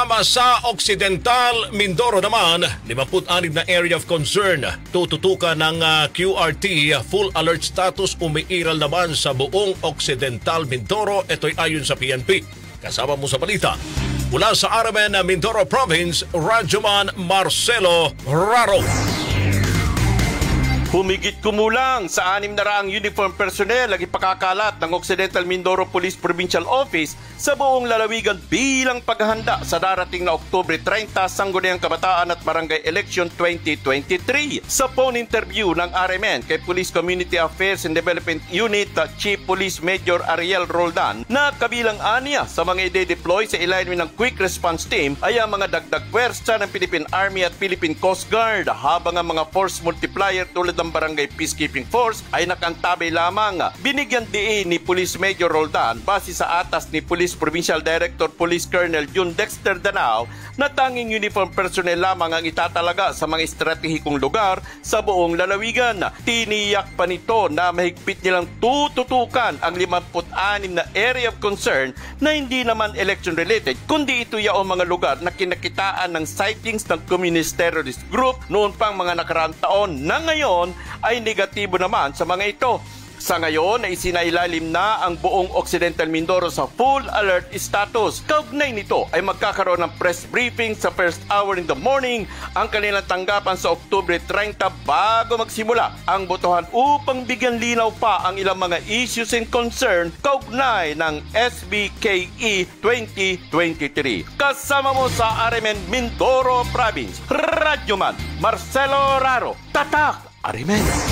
Sa Occidental Mindoro naman, 56 na area of concern. Tututukan ng QRT, full alert status umiiral naman sa buong Occidental Mindoro. Ito'y ayon sa PNP. Kasama mo sa balita. Mula sa Aramen, Mindoro Province, Radyoman Marcelo Raro. Humigit kumulang sa 600 uniform personnel ang ipakakalat ng Occidental Mindoro Police Provincial Office sa buong lalawigan bilang paghahanda sa darating na Oktubre 30 Sangguniang Kabataan at Barangay Election 2023. Sa phone interview ng RMN kay Police Community Affairs and Development Unit Chief Police Major Ariel Roldan na kabilang aniya sa mga ide-deploy sa ilalim ng Quick Response Team ay ang mga dagdag pwersa ng Philippine Army at Philippine Coast Guard, habang ang mga force multiplier tulad ng Barangay Peacekeeping Force ay nakantabay lamang. Binigyan diin ni Police Major Roldan base sa atas ni Police Provincial Director Police Colonel June Dexter Danao na tanging uniform personnel lamang ang itatalaga sa mga estratehikong lugar sa buong lalawigan. Tiniyak pa nito na mahigpit nilang tututukan ang 56 na area of concern na hindi naman election related, kundi ito yaong mga lugar na kinakitaan ng sightings ng communist terrorist group noon pang mga nakaraang taon na ngayon ay negatibo naman sa mga ito. Sa ngayon ay isinailalim na ang buong Occidental Mindoro sa full alert status. Kaugnay nito ay magkakaroon ng press briefing sa first hour in the morning ang kanilang tanggapan sa Oktubre 30 bago magsimula ang botohan upang bigyan linaw pa ang ilang mga issues and concern kaugnay ng SBKE 2023. Kasama mo sa RMN Mindoro Province, Radyoman Marcelo Raro, Tatak RMN.